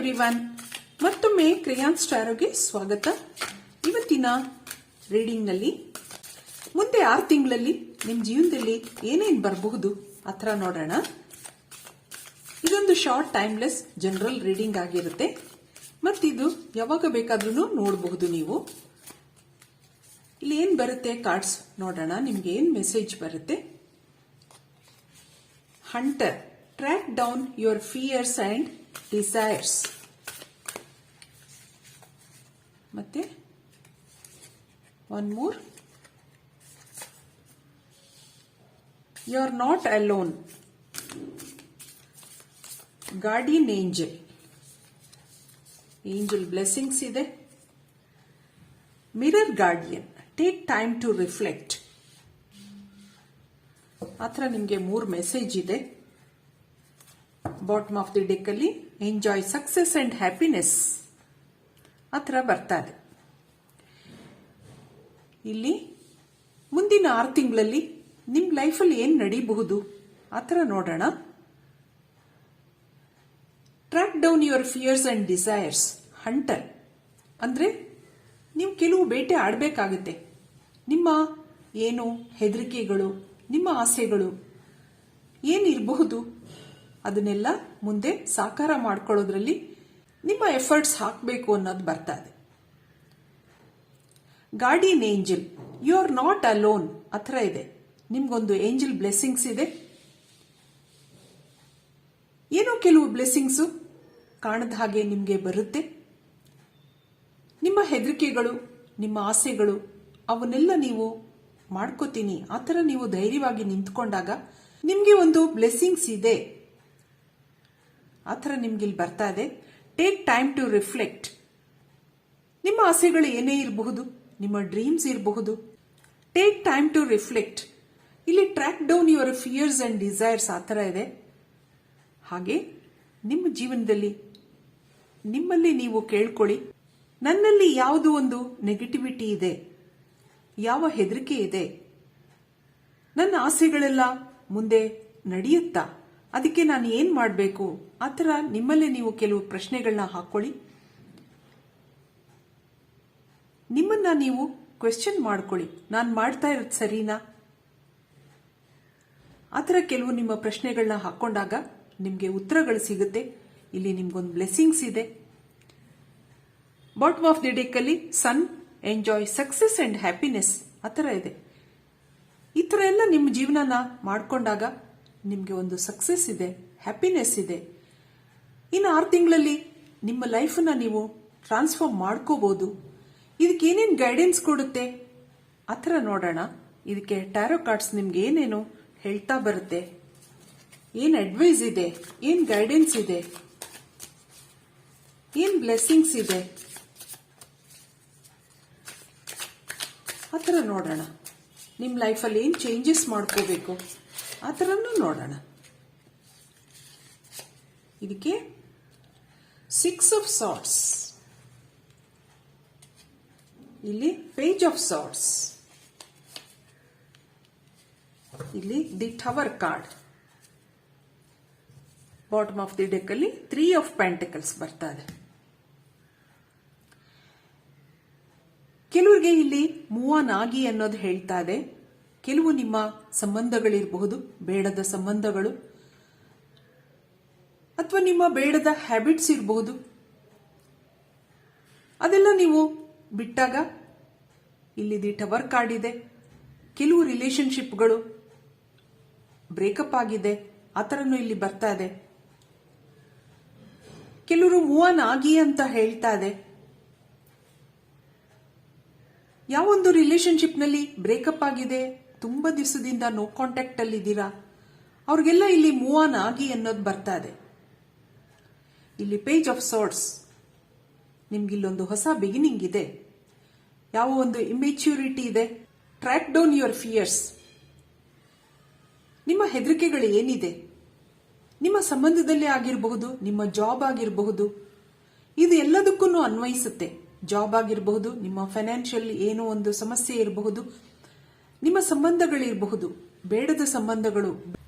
Everyone, ಮತ್ತೊಮ್ಮೆ crayons ಟಾರೋಗೆ ಸ್ವಾಗತ. ಇವತ್ತಿನ ರೀಡಿಂಗ್ನಲ್ಲಿ ಮುಂದೆ 6 ತಿಂಗಳಲ್ಲಿ ನಿಮ್ಮ ಜೀವನದಲ್ಲಿ ಏನೇನು ಬರಬಹುದು ಆ ನೋಡೋಣ. ಇದೊಂದು ಶಾರ್ಟ್ ಟೈಮ್ಲೆಸ್ ಜನರಲ್ ರೀಡಿಂಗ್ ಆಗಿರುತ್ತೆ. ಮತ್ತಿದು ಯಾವಾಗ ಬೇಕಾದ್ರೂ ನೋಡಬಹುದು ನೀವು. ಇಲ್ಲಿ ಏನ್ ಬರುತ್ತೆ ಕಾರ್ಡ್ಸ್ ನೋಡೋಣ. ನಿಮ್ಗೆ ಏನ್ ಮೆಸೇಜ್ ಬರುತ್ತೆ. Hunter, track down your fears and desires. ಮತ್ತೆ one more, you are not alone. Guardian angel, angel blessings ಇದೆ. Mirror guardian, take time to reflect. ಆತರ ನಿಮಗೆ 3 ಮೆಸೇಜ್ ಇದೆ. ಬಾಟಮ್ ಆಫ್ ದಿ ಡೆಕ್ ಅಲ್ಲಿ ಎಂಜಾಯ್ ಸಕ್ಸೆಸ್ ಅಂಡ್ ಹ್ಯಾಪಿನೆಸ್ ಆತರ ಬರ್ತಾ ಇದೆ. ಇಲ್ಲಿ ಮುಂದಿನ 6 ತಿಂಗಳಲ್ಲಿ ನಿಮ್ ಲೈಫಲ್ಲಿ ಏನ್ ನಡೀಬಹುದು ಆತರ ನೋಡೋಣ. Track down your fears and desires. Hunter ಅಂದ್ರೆ ನೀವು ಕೆಲವು ಬೇಟೆ ಆಡಬೇಕಾಗುತ್ತೆ. ನಿಮ್ಮ ಏನು ಹೆದರಿಕೆಗಳು, ನಿಮ್ಮ ಆಸೆಗಳು ಏನಿರಬಹುದು ಅದನ್ನೆಲ್ಲ ಮುಂದೆ ಸಾಕಾರ ಮಾಡ್ಕೊಳ್ಳೋದ್ರಲ್ಲಿ ನಿಮ್ಮ ಎಫರ್ಟ್ಸ್ ಹಾಕಬೇಕು ಅನ್ನೋದು ಬರ್ತಾ ಇದೆ. Guardian angel, you are not alone ಹತ್ರ ಇದೆ. ನಿಮ್ಗೊಂದು ಏಂಜಲ್ ಬ್ಲೆಸ್ಸಿಂಗ್ಸ್ ಇದೆ. ಏನೋ ಕೆಲವು ಬ್ಲೆಸ್ಸಿಂಗ್ಸು ಕಾಣದ ಹಾಗೆ ನಿಮಗೆ ಬರುತ್ತೆ. ನಿಮ್ಮ ಹೆದರಿಕೆಗಳು, ನಿಮ್ಮ ಆಸೆಗಳು ಅವನ್ನೆಲ್ಲ ನೀವು ಮಾಡ್ಕೋತೀನಿ ಆತರ ನೀವು ಧೈರ್ಯವಾಗಿ ನಿಂತ್ಕೊಂಡಾಗ ನಿಮ್ಗೆ ಒಂದು ಬ್ಲೆಸ್ಸಿಂಗ್ಸ್ ಇದೆ ಆತರ ನಿಮ್ಗೆ ಇಲ್ಲಿ ಬರ್ತಾ ಇದೆ. Take time to reflect. ನಿಮ್ಮ ಆಸೆಗಳು ಏನೇ ಇರಬಹುದು, ನಿಮ್ಮ ಡ್ರೀಮ್ಸ್ ಇರಬಹುದು. Take time to reflect. ಇಲ್ಲಿ track down your fears and desires ಆತರ ಇದೆ. ಹಾಗೆ ನಿಮ್ಮ ಜೀವನದಲ್ಲಿ ನಿಮ್ಮಲ್ಲಿ ನೀವು ಕೇಳ್ಕೊಳ್ಳಿ, ನನ್ನಲ್ಲಿ ಯಾವುದು ಒಂದು ನೆಗೆಟಿವಿಟಿ ಇದೆ, ಯಾವ ಹೆದರಿಕೆ ಇದೆ, ನನ್ನ ಆಸೆಗಳೆಲ್ಲ ಮುಂದೆ ನಡೆಯುತ್ತಾ, ಅದಕ್ಕೆ ನಾನು ಏನ್ ಮಾಡಬೇಕು ಆತರ ನಿಮ್ಮಲ್ಲೇ ನೀವು ಕೆಲವು ಪ್ರಶ್ನೆಗಳನ್ನ ಹಾಕೊಳ್ಳಿ. ನಿಮ್ಮನ್ನ ನೀವು ಕ್ವೆಶ್ಚನ್ ಮಾಡ್ಕೊಳ್ಳಿ, ನಾನು ಮಾಡ್ತಾ ಇರೋದು ಸರಿನಾ ಆತರ ಕೆಲವು ನಿಮ್ಮ ಪ್ರಶ್ನೆಗಳನ್ನ ಹಾಕೊಂಡಾಗ ನಿಮ್ಗೆ ಉತ್ತರಗಳು ಸಿಗುತ್ತೆ. ಇಲ್ಲಿ ನಿಮ್ಗೊಂದು ಬ್ಲೆಸ್ಸಿಂಗ್ಸ್ ಇದೆ. ಬಾಟಮ್ ಆಫ್ ದಿ ಡೆಕ್ ಅಲ್ಲಿ ಸನ್, ಎಂಜಾಯ್ ಸಕ್ಸೆಸ್ ಅಂಡ್ ಹ್ಯಾಪಿನೆಸ್ ಆತರ ಇದೆ. ಈ ತರ ಎಲ್ಲ ನಿಮ್ಮ ಜೀವನನ ಮಾಡ್ಕೊಂಡಾಗ ನಿಮ್ಗೆ ಒಂದು ಸಕ್ಸೆಸ್ ಇದೆ, ಹ್ಯಾಪಿನೆಸ್ ಇದೆ. ಇನ್ನು 6 ತಿಂಗಳಲ್ಲಿ ನಿಮ್ಮ ಲೈಫನ್ನ ನೀವು ಟ್ರಾನ್ಸ್ಫಾರ್ಮ್ ಮಾಡ್ಕೋಬಹುದು. ಇದಕ್ಕೆ ಏನೇನು ಗೈಡೆನ್ಸ್ ಕೊಡುತ್ತೆ ಆತರ ನೋಡೋಣ. ಇದಕ್ಕೆ ಟ್ಯಾರೋ ಕಾರ್ಡ್ಸ್ ನಿಮ್ಗೆ ಏನೇನು ಹೇಳ್ತಾ ಬರುತ್ತೆ, ಏನ್ ಅಡ್ವೈಸ್ ಇದೆ, ಏನ್ ಗೈಡೆನ್ಸ್ ಇದೆ, ಏನ್ ಬ್ಲೆಸ್ಸಿಂಗ್ಸ್ ಇದೆ ಆತರ ನೋಡೋಣ. ನಿಮ್ಮ ಲೈಫಲ್ಲಿ ಏನ್ ಚೇಂಜಸ್ ಮಾಡ್ಕೋಬೇಕು ಆ ಥರನೂ ನೋಡೋಣ. ಇದಕ್ಕೆ 6 ಆಫ್ ಸಾರ್ಟ್ಸ್, ಇಲ್ಲಿ ಪೇಜ್ ಆಫ್ ಸಾರ್ಟ್ಸ್, ಇಲ್ಲಿ the tower card. Bottom of the deck ಅಲ್ಲಿ 3 ಆಫ್ ಪೆಂಟಿಕಲ್ಸ್ ಬರ್ತಾ ಇದೆ. ಕೆಲವರಿಗೆ ಇಲ್ಲಿ ಮೂವ್ ಆನ್ ಆಗಿ ಅನ್ನೋದು ಹೇಳ್ತಾ ಇದೆ. ಕೆಲವು ನಿಮ್ಮ ಸಂಬಂಧಗಳಿರಬಹುದು, ಬೇಡದ ಸಂಬಂಧಗಳು, ಅಥವಾ ನಿಮ್ಮ ಬೇಡದ ಹ್ಯಾಬಿಟ್ಸ್ ಇರಬಹುದು. ಅದೆಲ್ಲ ನೀವು ಬಿಟ್ಟಾಗ ಇಲ್ಲಿ ದಿ ಟವರ್ ಕಾರ್ಡ್ ಇದೆ. ಕೆಲವು ರಿಲೇಶನ್ಶಿಪ್ಗಳು ಬ್ರೇಕಪ್ ಆಗಿದೆ ಆ ಥರನೂ ಇಲ್ಲಿ ಬರ್ತಾ ಇದೆ. ಕೆಲವರು ಮೂವ್ ಆನ್ ಆಗಿ ಅಂತ ಹೇಳ್ತಾ ಇದೆ. ಯಾವೊಂದು ರಿಲೇಶನ್ಶಿಪ್ನಲ್ಲಿ ಬ್ರೇಕಪ್ ಆಗಿದೆ, ತುಂಬಾ ದಿವಸದಿಂದ ನೋ ಕಾಂಟ್ಯಾಕ್ಟ್ ಅಲ್ಲಿ ಇದ್ದೀರಾ, ಅವ್ರಿಗೆಲ್ಲ ಇಲ್ಲಿ ಮೂವ್ ಆನ್ ಆಗಿ ಅನ್ನೋದು ಬರ್ತಾ ಇದೆ. ಇಲ್ಲಿ ಪೇಜ್ ಆಫ್ ಸಾರ್ಟ್ಸ್, ನಿಮ್ಗೆ ಇಲ್ಲೊಂದು ಹೊಸ ಬಿಗಿನಿಂಗ್ ಇದೆ. ಯಾವ ಒಂದು ಇಮ್ಮೆಚ್ಯೂರಿಟಿ ಇದೆ. Track down your fierce. ನಿಮ್ಮ ಹೆದರಿಕೆಗಳು ಏನಿದೆ, ನಿಮ್ಮ ಸಂಬಂಧದಲ್ಲಿ ಆಗಿರಬಹುದು, ನಿಮ್ಮ ಜಾಬ್ ಆಗಿರಬಹುದು, ಇದು ಎಲ್ಲದಕ್ಕೂ ಅನ್ವಯಿಸುತ್ತೆ. ಜಾಬ್ ಆಗಿರಬಹುದು, ನಿಮ್ಮ ಫೈನಾನ್ಷಿಯಲ್ ಏನೋ ಒಂದು ಸಮಸ್ಯೆ ಇರಬಹುದು, ನಿಮ್ಮ ಸಂಬಂಧಗಳಿರಬಹುದು, ಬೇಡದ ಸಂಬಂಧಗಳು,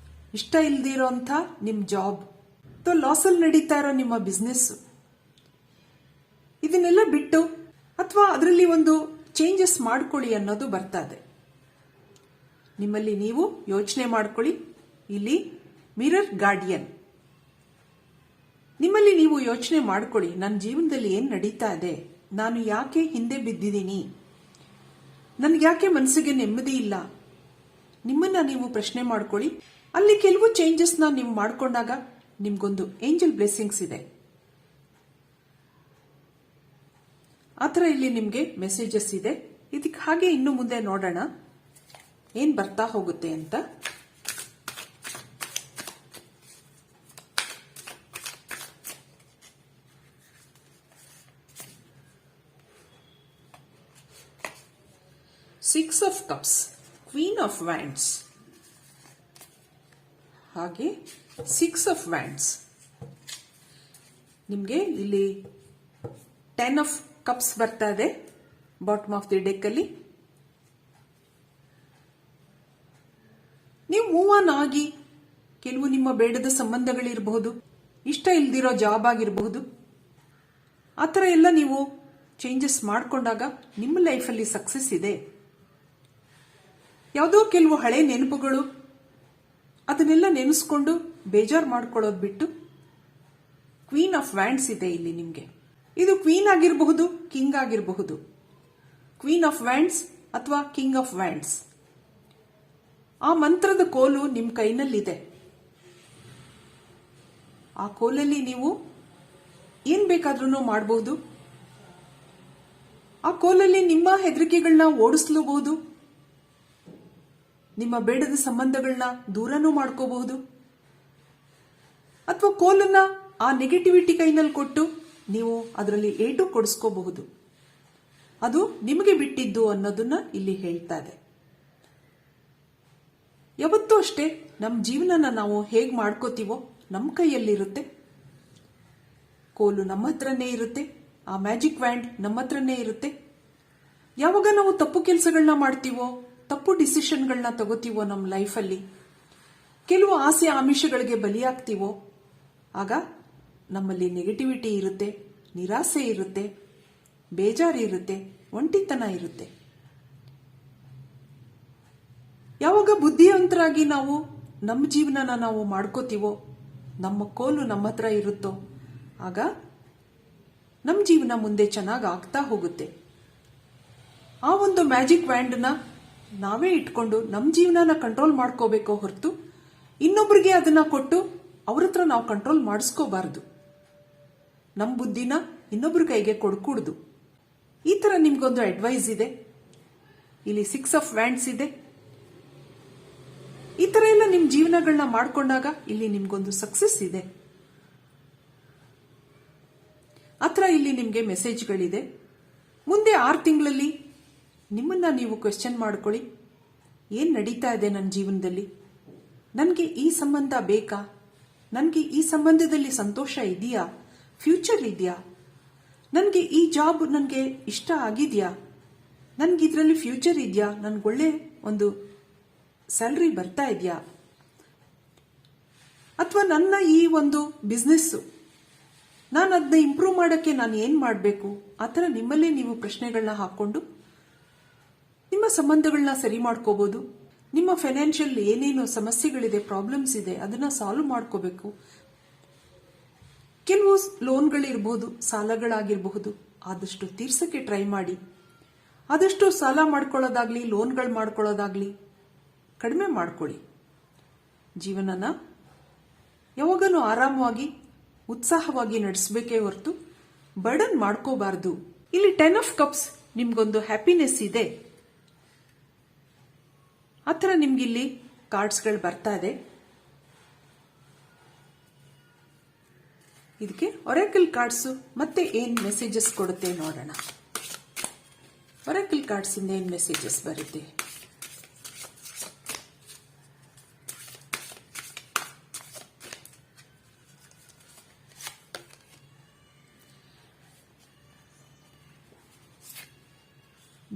ಇಷ್ಟ ಇಲ್ದಿರೋ ಅಂತ ನಿಮ್ ಜಾಬ್, ಲಾಸ್ ಅಲ್ಲಿ ನಡೀತಾ ಇರೋ ನಿಮ್ಮ ಬಿಸ್ನೆಸ್, ಇದನ್ನೆಲ್ಲ ಬಿಟ್ಟು ಅಥವಾ ಅದರಲ್ಲಿ ಒಂದು ಚೇಂಜಸ್ ಮಾಡ್ಕೊಳ್ಳಿ ಅನ್ನೋದು ಬರ್ತಾ ಇದೆ. ನಿಮ್ಮಲ್ಲಿ ನೀವು ಯೋಚನೆ ಮಾಡ್ಕೊಳ್ಳಿ. ಇಲ್ಲಿ ಮಿರರ್ ಗಾರ್ಡಿಯನ್, ನಿಮ್ಮಲ್ಲಿ ನೀವು ಯೋಚನೆ ಮಾಡ್ಕೊಳ್ಳಿ, ನನ್ನ ಜೀವನದಲ್ಲಿ ಏನ್ ನಡೀತಾ ಇದೆ, ನಾನು ಯಾಕೆ ಹಿಂದೆ ಬಿದ್ದಿದ್ದೀನಿ, ನನ್ಗೆ ಯಾಕೆ ಮನಸ್ಸಿಗೆ ನೆಮ್ಮದಿ ಇಲ್ಲ, ನಿಮ್ಮನ್ನ ನೀವು ಪ್ರಶ್ನೆ ಮಾಡ್ಕೊಳ್ಳಿ. ಅಲ್ಲಿ ಕೆಲವು ಚೇಂಜಸ್ನ ನೀವು ಮಾಡ್ಕೊಂಡಾಗ ನಿಮ್ಗೊಂದು ಏಂಜಲ್ ಬ್ಲೆಸ್ಸಿಂಗ್ಸ್ ಇದೆ. ಆತರ ಇಲ್ಲಿ ನಿಮ್ಗೆ ಮೆಸೇಜಸ್ ಇದೆ. ಇದಕ್ಕೆ ಹಾಗೆ ಇನ್ನು ಮುಂದೆ ನೋಡೋಣ ಏನ್ ಬರ್ತಾ ಹೋಗುತ್ತೆ ಅಂತ. Six of cups, queen of wands, ಹಾಗೆ ಸಿಕ್ಸ್ ಆಫ್ ವ್ಯಾಂಡ್ಸ್. ನಿಮ್ಗೆ ಇಲ್ಲಿ 10 ಆಫ್ ಕಪ್ಸ್ ಬರ್ತಾ ಇದೆ ಬಾಟಮ್ ಆಫ್ ದಿ ಡೆಕ್ ಅಲ್ಲಿ. ನೀವು ಮೂವ್ ಆನ್ ಆಗಿ ಕೆಲವು ನಿಮ್ಮ ಬೇಡದ ಸಂಬಂಧಗಳಿರಬಹುದು, ಇಷ್ಟ ಇಲ್ದಿರೋ ಜಾಬ್ ಆಗಿರಬಹುದು, ಆತರ ಎಲ್ಲ ನೀವು ಚೇಂಜಸ್ ಮಾಡ್ಕೊಂಡಾಗ ನಿಮ್ಮ ಲೈಫಲ್ಲಿ ಸಕ್ಸಸ್ ಇದೆ. ಯಾವುದೋ ಕೆಲವು ಹಳೆ ನೆನಪುಗಳು, ಅದನ್ನೆಲ್ಲ ನೆನೆಸ್ಕೊಂಡು ಬೇಜಾರು ಮಾಡ್ಕೊಳ್ಳೋದು ಬಿಟ್ಟು ಕ್ವೀನ್ ಆಫ್ ವ್ಯಾಂಡ್ಸ್ ಇದೆ ಇಲ್ಲಿ ನಿಮ್ಗೆ. ಇದು ಕ್ವೀನ್ ಆಗಿರಬಹುದು, ಕಿಂಗ್ ಆಗಿರಬಹುದು. ಕ್ವೀನ್ ಆಫ್ ವ್ಯಾಂಡ್ಸ್ ಅಥವಾ ಕಿಂಗ್ ಆಫ್ ವ್ಯಾಂಡ್ಸ್, ಆ ಮಂತ್ರದ ಕೋಲು ನಿಮ್ಮ ಕೈನಲ್ಲಿದೆ. ಆ ಕೋಲಲ್ಲಿ ನೀವು ಏನ್ ಬೇಕಾದ್ರೂ ಮಾಡಬಹುದು. ಆ ಕೋಲಲ್ಲಿ ನಿಮ್ಮ ಹೆದರಿಕೆಗಳನ್ನ ಓಡಿಸ್ಲೂಬಹುದು, ನಿಮ್ಮ ಬೇಡದ ಸಂಬಂಧಗಳನ್ನ ದೂರನೂ ಮಾಡ್ಕೋಬಹುದು, ಅಥವಾ ಕೋಲನ್ನ ಆ ನೆಗೆಟಿವಿಟಿ ಕೈನಲ್ಲಿ ಕೊಟ್ಟು ನೀವು ಅದರಲ್ಲಿ ಏಟು ಕೊಡಿಸ್ಕೋಬಹುದು. ಅದು ನಿಮಗೆ ಬಿಟ್ಟಿದ್ದು ಅನ್ನೋದನ್ನ ಇಲ್ಲಿ ಹೇಳ್ತಾ ಇದೆ. ಯಾವತ್ತೂ ಅಷ್ಟೇ ನಮ್ಮ ಜೀವನನ ನಾವು ಹೇಗ್ ಮಾಡ್ಕೋತೀವೋ ನಮ್ಮ ಕೈಯಲ್ಲಿರುತ್ತೆ. ಕೋಲು ನಮ್ಮ ಹತ್ರನೇ ಇರುತ್ತೆ, ಆ ಮ್ಯಾಜಿಕ್ ವ್ಯಾಂಡ್ ನಮ್ಮ ಹತ್ರನೇ ಇರುತ್ತೆ. ಯಾವಾಗ ನಾವು ತಪ್ಪು ಕೆಲಸಗಳನ್ನ ಮಾಡ್ತೀವೋ, ತಪ್ಪು ಡಿಸಿಷನ್ಗಳನ್ನ ತಗೋತೀವೋ ನಮ್ಮ ಲೈಫಲ್ಲಿ, ಕೆಲವು ಆಸೆ ಆಮಿಷಗಳಿಗೆ ಬಲಿಯಾಗ್ತೀವೋ, ಆಗ ನಮ್ಮಲ್ಲಿ ನೆಗೆಟಿವಿಟಿ ಇರುತ್ತೆ, ನಿರಾಸೆ ಇರುತ್ತೆ, ಬೇಜಾರು ಇರುತ್ತೆ, ಒಂಟಿತನ ಇರುತ್ತೆ. ಯಾವಾಗ ಬುದ್ಧಿವಂತರಾಗಿ ನಾವು ನಮ್ಮ ಜೀವನನ ನಾವು ಮಾಡ್ಕೋತೀವೋ, ನಮ್ಮ ಕೋಲು ನಮ್ಮ ಹತ್ರ ಇರುತ್ತೋ, ಆಗ ನಮ್ಮ ಜೀವನ ಮುಂದೆ ಚೆನ್ನಾಗಿ ಆಗ್ತಾ ಹೋಗುತ್ತೆ. ಆ ಒಂದು ಮ್ಯಾಜಿಕ್ ವ್ಯಾಂಡ್ನ ನಾವೇ ಇಟ್ಕೊಂಡು ನಮ್ಮ ಜೀವನನ ಕಂಟ್ರೋಲ್ ಮಾಡ್ಕೋಬೇಕೋ ಹೊರತು ಇನ್ನೊಬ್ರಿಗೆ ಅದನ್ನ ಕೊಟ್ಟು ಅವ್ರ ಹತ್ರ ನಾವು ಕಂಟ್ರೋಲ್ ಮಾಡಿಸ್ಕೋಬಾರ್ದು. ನಮ್ಮ ಬುದ್ಧಿನ ಇನ್ನೊಬ್ರ ಕೈಗೆ ಕೊಡ್ಕೂಡ್ದು. ಈ ತರ ನಿಮ್ಗೊಂದು ಅಡ್ವೈಸ್ ಇದೆ. ಇಲ್ಲಿ 6 ಆಫ್ ವ್ಯಾಂಡ್ಸ್ ಇದೆ. ಈ ತರ ಎಲ್ಲ ನಿಮ್ ಜೀವನಗಳನ್ನ ಮಾಡ್ಕೊಂಡಾಗ ಇಲ್ಲಿ ನಿಮ್ಗೊಂದು ಸಕ್ಸಸ್ ಇದೆ. ಆತರ ಇಲ್ಲಿ ನಿಮ್ಗೆ ಮೆಸೇಜ್ಗಳಿದೆ. ಮುಂದೆ 6 ತಿಂಗಳಲ್ಲಿ ನಿಮ್ಮನ್ನ ನೀವು ಕ್ವೆಶ್ಚನ್ ಮಾಡ್ಕೊಳ್ಳಿ. ಏನ್ ನಡೀತಾ ಇದೆ ನನ್ನ ಜೀವನದಲ್ಲಿ? ನನಗೆ ಈ ಸಂಬಂಧ ಬೇಕಾ? ನನಗೆ ಈ ಸಂಬಂಧದಲ್ಲಿ ಸಂತೋಷ ಇದೆಯಾ? ಫ್ಯೂಚರ್ ಇದೆಯಾ? ನನಗೆ ಈ ಜಾಬ್ ನನಗೆ ಇಷ್ಟ ಆಗಿದೆಯಾ? ನನಗೆ ಇದರಲ್ಲಿ ಫ್ಯೂಚರ್ ಇದೆಯಾ? ನನಗೊಳ್ಳೆ ಒಂದು ಸ್ಯಾಲರಿ ಬರ್ತಾ ಇದೆಯಾ? ಅಥವಾ ನನ್ನ ಈ ಒಂದು ಬಿಸ್ನೆಸ್ ನಾನು ಅದನ್ನ ಇಂಪ್ರೂವ್ ಮಾಡೋಕ್ಕೆ ನಾನು ಏನು ಮಾಡಬೇಕು? ಆ ಥರ ನಿಮ್ಮಲ್ಲೇ ನೀವು ಪ್ರಶ್ನೆಗಳನ್ನ ಹಾಕೊಂಡು ನಿಮ್ಮ ಸಂಬಂಧಗಳನ್ನ ಸರಿ ಮಾಡ್ಕೋಬಹುದು. ನಿಮ್ಮ ಫೈನಾನ್ಷಿಯಲ್ ಏನೇನು ಸಮಸ್ಯೆಗಳಿದೆ, ಪ್ರಾಬ್ಲಮ್ಸ್ ಇದೆ, ಅದನ್ನ ಸಾಲ್ವ್ ಮಾಡ್ಕೋಬೇಕು. ಕೆಲವು ಲೋನ್ಗಳಿರಬಹುದು, ಸಾಲಗಳಾಗಿರಬಹುದು, ಆದಷ್ಟು ತೀರ್ಸಕ್ಕೆ ಟ್ರೈ ಮಾಡಿ. ಆದಷ್ಟು ಸಾಲ ಮಾಡ್ಕೊಳ್ಳೋದಾಗ್ಲಿ, ಲೋನ್ಗಳು ಮಾಡ್ಕೊಳ್ಳೋದಾಗ್ಲಿ ಕಡಿಮೆ ಮಾಡ್ಕೊಳ್ಳಿ. ಜೀವನನ ಯಾವಾಗನೂ ಆರಾಮವಾಗಿ ಉತ್ಸಾಹವಾಗಿ ನಡೆಸಬೇಕೇ ಹೊರತು ಬರ್ಡನ್ ಮಾಡ್ಕೋಬಾರ್ದು. ಇಲ್ಲಿ 10 ಆಫ್ ಕಪ್ಸ್ ನಿಮ್ಗೊಂದು ಹ್ಯಾಪಿನೆಸ್ ಇದೆ. ಆ ಥರ ನಿಮ್ಗಿಲ್ಲಿ ಕಾರ್ಡ್ಸ್ಗಳು ಬರ್ತಾ ಇದೆ. ಇದಕ್ಕೆ ಒರಾಕಲ್ ಕಾರ್ಡ್ಸ್ ಮತ್ತೆ ಏನ್ ಮೆಸೇಜಸ್ ಕೊಡುತ್ತೆ ನೋಡೋಣ. ಒರಾಕಲ್ ಕಾರ್ಡ್ಸ್ ಇಂದ ಏನ್ ಮೆಸೇಜಸ್ ಬರುತ್ತೆ?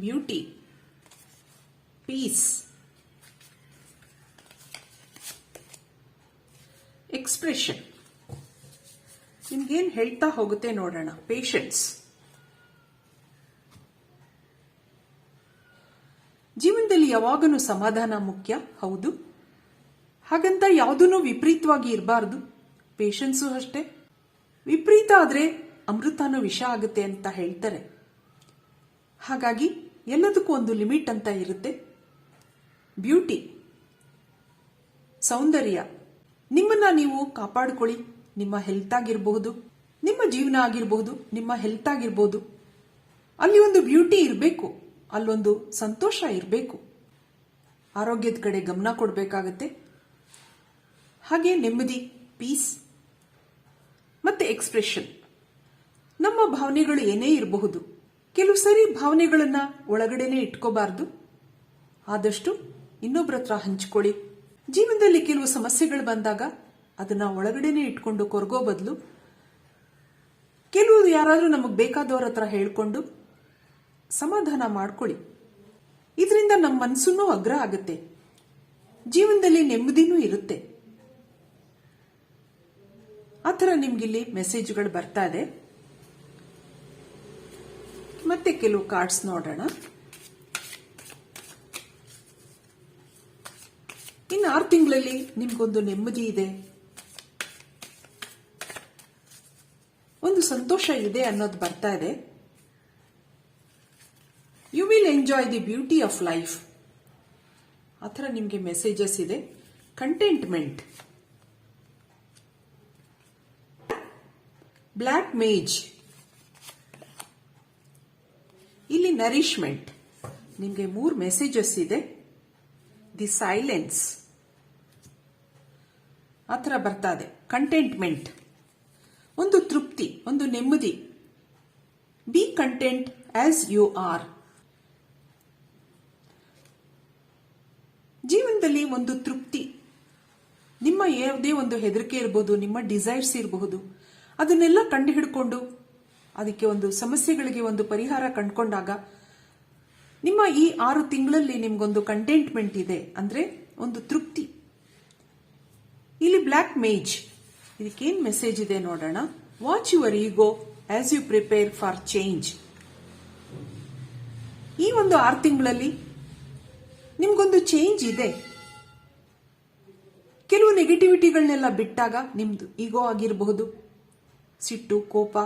Beauty, peace, expression. ನಿಮ್ಗೇನ್ ಹೇಳ್ತಾ ಹೋಗುತ್ತೆ ನೋಡೋಣ. ಪೇಷನ್ಸ್, ಜೀವನದಲ್ಲಿ ಯಾವಾಗಲೂ ಸಮಾಧಾನ ಮುಖ್ಯ, ಹೌದು. ಹಾಗಂತ ಯಾವುದೂ ವಿಪರೀತವಾಗಿ ಇರಬಾರ್ದು. ಪೇಷನ್ಸು ಅಷ್ಟೇ. ವಿಪರೀತ ಆದರೆ ಅಮೃತನೂ ವಿಷ ಆಗುತ್ತೆ ಅಂತ ಹೇಳ್ತಾರೆ. ಹಾಗಾಗಿ ಎಲ್ಲದಕ್ಕೂ ಒಂದು ಲಿಮಿಟ್ ಅಂತ ಇರುತ್ತೆ. ಬ್ಯೂಟಿ, ಸೌಂದರ್ಯ, ನಿಮ್ಮನ್ನ ನೀವು ಕಾಪಾಡಿಕೊಳ್ಳಿ. ನಿಮ್ಮ ಹೆಲ್ತ್ ಆಗಿರಬಹುದು, ನಿಮ್ಮ ಜೀವನ ಆಗಿರಬಹುದು, ನಿಮ್ಮ ಹೆಲ್ತ್ ಆಗಿರಬಹುದು. ಅಲ್ಲಿ ಒಂದು ಬ್ಯೂಟಿ ಇರಬೇಕು, ಅಲ್ಲೊಂದು ಸಂತೋಷ ಇರಬೇಕು. ಆರೋಗ್ಯದ ಕಡೆ ಗಮನ ಕೊಡಬೇಕಾಗತ್ತೆ. ಹಾಗೆ ನೆಮ್ಮದಿ, ಪೀಸ್ ಮತ್ತೆ ಎಕ್ಸ್ಪ್ರೆಷನ್. ನಮ್ಮ ಭಾವನೆಗಳು ಏನೇ ಇರಬಹುದು. ಕೆಲವು ಸರಿ ಭಾವನೆಗಳನ್ನ ಒಳಗಡೆನೆ ಇಟ್ಕೋಬಾರ್ದು. ಆದಷ್ಟು ಇನ್ನೊಬ್ಬರ ಹತ್ರ ಹಂಚ್ಕೊಳ್ಳಿ. ಜೀವನದಲ್ಲಿ ಕೆಲವು ಸಮಸ್ಯೆಗಳು ಬಂದಾಗ ಅದನ್ನ ಒಳಗಡೆನೆ ಇಟ್ಕೊಂಡು ಕೊರಗೋ ಬದಲು ಕೆಲವು ಯಾರಾದ್ರೂ ನಮಗೆ ಬೇಕಾದವ್ರ ಹತ್ರ ಹೇಳ್ಕೊಂಡು ಸಮಾಧಾನ ಮಾಡ್ಕೊಳ್ಳಿ. ಇದರಿಂದ ನಮ್ಮ ಮನಸ್ಸನ್ನು ಅಗ್ರ ಆಗುತ್ತೆ, ಜೀವನದಲ್ಲಿ ನೆಮ್ಮದಿನೂ ಇರುತ್ತೆ. ಆ ಥರ ನಿಮ್ಗಿಲ್ಲಿ ಮೆಸೇಜ್ಗಳು ಬರ್ತಾ ಇದೆ. ಮತ್ತೆ ಕೆಲವು ಕಾರ್ಡ್ಸ್ ನೋಡೋಣ. ಇನ್ನು 6 ತಿಂಗಳಲ್ಲಿ ನಿಮ್ಗೊಂದು ನೆಮ್ಮದಿ ಇದೆ, ಒಂದು ಸಂತೋಷ ಇದೆ ಅನ್ನೋದು ಬರ್ತಾ ಇದೆ. You will enjoy the beauty of life. ಆ ಥರ ನಿಮಗೆ ಮೆಸೇಜಸ್ ಇದೆ. ಕಂಟೆಂಟ್ಮೆಂಟ್, ಬ್ಲ್ಯಾಕ್ ಮೇಜ್, ಇಲ್ಲಿ ನರಿಶ್ಮೆಂಟ್. ನಿಮಗೆ 3 ಮೆಸೇಜಸ್ ಇದೆ. ದಿ ಸೈಲೆನ್ಸ್, ಆ ಥರ ಬರ್ತಾ ಇದೆ. ಕಂಟೆಂಟ್ಮೆಂಟ್, ಒಂದು ತೃಪ್ತಿ, ಒಂದು ನೆಮ್ಮದಿ. Be content as you are. ಜೀವನದಲ್ಲಿ ಒಂದು ತೃಪ್ತಿ. ನಿಮ್ಮ ಯಾವುದೇ ಒಂದು ಹೆದರಿಕೆ ಇರಬಹುದು, ನಿಮ್ಮ ಡಿಸೈರ್ಸ್ ಇರಬಹುದು, ಅದನ್ನೆಲ್ಲ ಕಂಡು ಹಿಡ್ಕೊಂಡು ಅದಕ್ಕೆ ಒಂದು ಸಮಸ್ಯೆಗಳಿಗೆ ಒಂದು ಪರಿಹಾರ ಕಂಡುಕೊಂಡಾಗ ನಿಮ್ಮ ಈ 6 ತಿಂಗಳಲ್ಲಿ ನಿಮ್ಗೊಂದು ಕಂಟೆಂಟ್ಮೆಂಟ್ ಇದೆ, ಅಂದ್ರೆ ಒಂದು ತೃಪ್ತಿ. ಇಲ್ಲಿ ಬ್ಲ್ಯಾಕ್ ಮೇಜ್, ಇದಕ್ಕೇನ್ ಮೆಸೇಜ್ ಇದೆ ನೋಡೋಣ. Watch your ego as you prepare for change. ಈ ಒಂದು 6 ತಿಂಗಳಲ್ಲಿ ನಿಮ್ಗೊಂದು ಚೇಂಜ್ ಇದೆ. ಕೆಲವು ನೆಗೆಟಿವಿಟಿಗಳನ್ನೆಲ್ಲ ಬಿಟ್ಟಾಗ ನಿಮ್ದು ಈಗೋ ಆಗಿರಬಹುದು, ಸಿಟ್ಟು, ಕೋಪ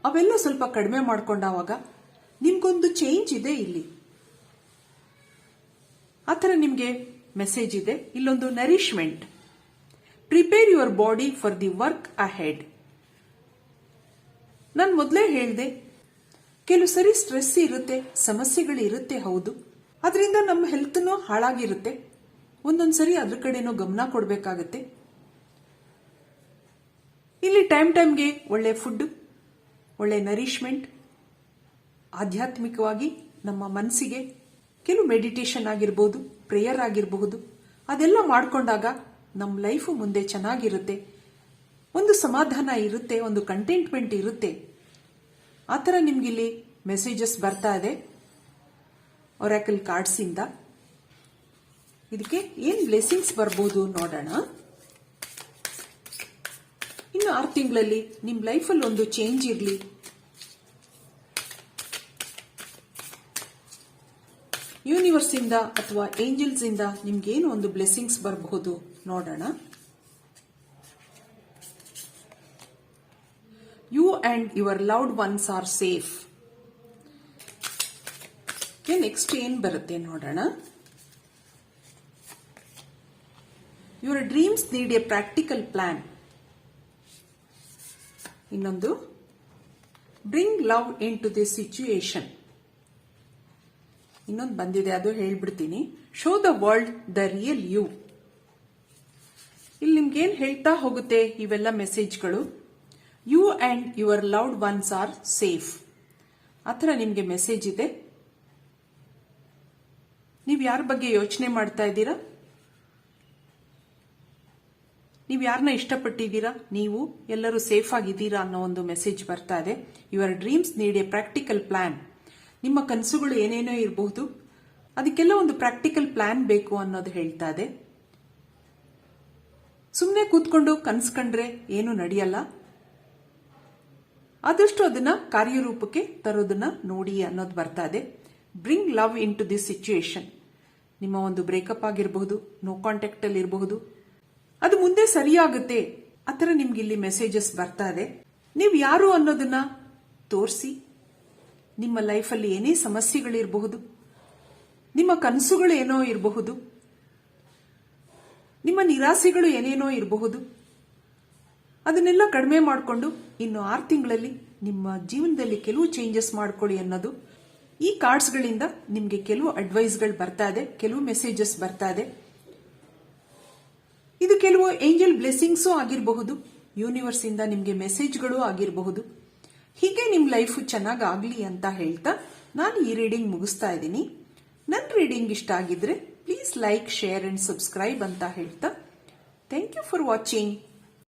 ಅವೆಲ್ಲ ಸ್ವಲ್ಪ ಕಡಿಮೆ ಮಾಡ್ಕೊಂಡಾಗ ನಿಮ್ಗೊಂದು ಚೇಂಜ್ ಇದೆ. ಇಲ್ಲಿ ಆ ಥರ ನಿಮಗೆ ಮೆಸೇಜ್ ಇದೆ. ಇಲ್ಲೊಂದು nourishment, prepare your body for the work ahead. ನಾನು ಮೊದಲೇ ಹೇಳಿದೆ, ಕೆಲವು ಸರಿ ಸ್ಟ್ರೆಸ್ ಇರುತ್ತೆ, ಸಮಸ್ಯೆಗಳು ಇರುತ್ತೆ, ಹೌದು. ಅದರಿಂದ ನಮ್ಮ ಹೆಲ್ತ್ನೂ ಹಾಳಾಗಿರುತ್ತೆ. ಒಂದೊಂದ್ಸರಿ ಅದ್ರ ಕಡೆನೂ ಗಮನ ಕೊಡಬೇಕಾಗತ್ತೆ. ಇಲ್ಲಿ ಟೈಮ್ಗೆ ಒಳ್ಳೆ ಫುಡ್, ಒಳ್ಳೆ ನರಿಶ್ಮೆಂಟ್, ಆಧ್ಯಾತ್ಮಿಕವಾಗಿ ನಮ್ಮ ಮನಸ್ಸಿಗೆ ಕೆಲವು ಮೆಡಿಟೇಷನ್ ಆಗಿರಬಹುದು, ಪ್ರೇಯರ್ ಆಗಿರಬಹುದು, ಅದೆಲ್ಲ ಮಾಡಿಕೊಂಡಾಗ ನಮ್ಮ ಲೈಫು ಮುಂದೆ ಚೆನ್ನಾಗಿರುತ್ತೆ. ಒಂದು ಸಮಾಧಾನ ಇರುತ್ತೆ, ಒಂದು ಕಂಟೆಂಟ್ಮೆಂಟ್ ಇರುತ್ತೆ. ಆ ಥರ ನಿಮ್ಗಿಲ್ಲಿ ಮೆಸೇಜಸ್ ಬರ್ತಾ ಇದೆ ಒರಾಕಲ್ ಕಾರ್ಡ್ಸ್ ಇಂದ. ಇದಕ್ಕೆ ಏನ್ ಬ್ಲೆಸ್ಸಿಂಗ್ಸ್ ಬರ್ಬೋದು ನೋಡೋಣ. ಇನ್ನು 6 ತಿಂಗಳಲ್ಲಿ ನಿಮ್ ಲೈಫಲ್ಲಿ ಒಂದು ಚೇಂಜ್ ಇರಲಿ. ಯೂನಿವರ್ಸ್ ಇಂದ ಅಥವಾ ಏಂಜಲ್ಸ್ ಇಂದ ನಿಮ್ಗೇನು ಒಂದು ಬ್ಲೆಸ್ಸಿಂಗ್ಸ್ ಬರಬಹುದು ನೋಡೋಣ. You and your loved ones are safe. Next ಏನ್ ಬರುತ್ತೆ ನೋಡೋಣ. Your dreams need a practical plan. ಇನ್ನೊಂದು, bring love into the situation. ಇನ್ನೊಂದು ಬಂದಿದೆ, ಅದು ಹೇಳ್ಬಿಡ್ತೀನಿ. Show the world the real you. ಇಲ್ಲಿ ನಿಮ್ಗೇನ್ ಹೇಳ್ತಾ ಹೋಗುತ್ತೆ ಇವೆಲ್ಲ ಮೆಸೇಜ್ಗಳು. You and your loved ones are safe. ಆ ಥರ ನಿಮ್ಗೆ ಮೆಸೇಜ್ ಇದೆ. ನೀವು ಯಾರ ಬಗ್ಗೆ ಯೋಚನೆ ಮಾಡ್ತಾ ಇದ್ದೀರಾ? ನೀವು ಯಾರನ್ನ ಇಷ್ಟಪಟ್ಟಿದ್ದೀರಾ? ನೀವು ಎಲ್ಲರೂ ಸೇಫ್ ಆಗಿದ್ದೀರಾ ಅನ್ನೋ ಒಂದು ಮೆಸೇಜ್ ಬರ್ತಾ ಇದೆ. Your dreams need a practical plan. ನಿಮ್ಮ ಕನಸುಗಳು ಏನೇನೋ ಇರಬಹುದು, ಅದಕ್ಕೆಲ್ಲ ಒಂದು ಪ್ರಾಕ್ಟಿಕಲ್ ಪ್ಲಾನ್ ಬೇಕು ಅನ್ನೋದು ಹೇಳ್ತಾ ಇದೆ. ಸುಮ್ಮನೆ ಕೂತ್ಕೊಂಡು ಕನಸು ಕಂಡ್ರೆ ಏನು ನಡೆಯಲ್ಲ. ಆದಷ್ಟು ಅದನ್ನ ಕಾರ್ಯರೂಪಕ್ಕೆ ತರೋದನ್ನ ನೋಡಿ ಅನ್ನೋದು ಬರ್ತಾ ಇದೆ. Bring love into this situation. ನಿಮ್ಮ ಒಂದು ಬ್ರೇಕಪ್ ಆಗಿರಬಹುದು, ನೋ ಕಾಂಟ್ಯಾಕ್ಟ್ ಅಲ್ಲಿ ಇರಬಹುದು. ಅದು ಮುಂದೆ ಸರಿಯಾಗುತ್ತೆ ಆ ಥರ ನಿಮ್ಗೆ ಇಲ್ಲಿ ಮೆಸೇಜಸ್ ಬರ್ತಾ ಇದೆ. ನೀವು ಯಾರು ಅನ್ನೋದನ್ನ ತೋರಿಸಿ. ನಿಮ್ಮ ಲೈಫಲ್ಲಿ ಏನೇ ಸಮಸ್ಯೆಗಳಿರಬಹುದು, ನಿಮ್ಮ ಕನಸುಗಳು ಏನೋ ಇರಬಹುದು, ನಿಮ್ಮ ನಿರಾಸೆಗಳು ಏನೇನೋ ಇರಬಹುದು, ಅದನ್ನೆಲ್ಲ ಕಡಿಮೆ ಮಾಡಿಕೊಂಡು ಇನ್ನು 6 ತಿಂಗಳಲ್ಲಿ ನಿಮ್ಮ ಜೀವನದಲ್ಲಿ ಕೆಲವು ಚೇಂಜಸ್ ಮಾಡ್ಕೊಳ್ಳಿ ಅನ್ನೋದು ಈ ಕಾರ್ಡ್ಸ್ಗಳಿಂದ ನಿಮಗೆ ಕೆಲವು ಅಡ್ವೈಸ್ಗಳು ಬರ್ತಾ ಇದೆ, ಕೆಲವು ಮೆಸೇಜಸ್ ಬರ್ತಾ ಇದೆ. ಇದು ಕೆಲವು ಏಂಜಲ್ ಬ್ಲೆಸ್ಸಿಂಗ್ಸು ಆಗಿರಬಹುದು, ಯೂನಿವರ್ಸ್ ಇಂದ ನಿಮಗೆ ಮೆಸೇಜ್ಗಳು ಆಗಿರಬಹುದು. ಹೀಗೆ ನಿಮ್ಮ ಲೈಫ್ ಚೆನ್ನಾಗಿ ಆಗಲಿ ಅಂತ ಹೇಳ್ತಾ ನಾನು ಈ ರೀಡಿಂಗ್ ಮುಗಿಸ್ತಾ ಇದ್ದೀನಿ. ನನ್ನ ರೀಡಿಂಗ್ ಇಷ್ಟ ಆಗಿದ್ರೆ please like, share and subscribe ಅಂತ ಹೇಳ್ತಾ ಥ್ಯಾಂಕ್ ಯು ಫಾರ್ ವಾಚಿಂಗ್.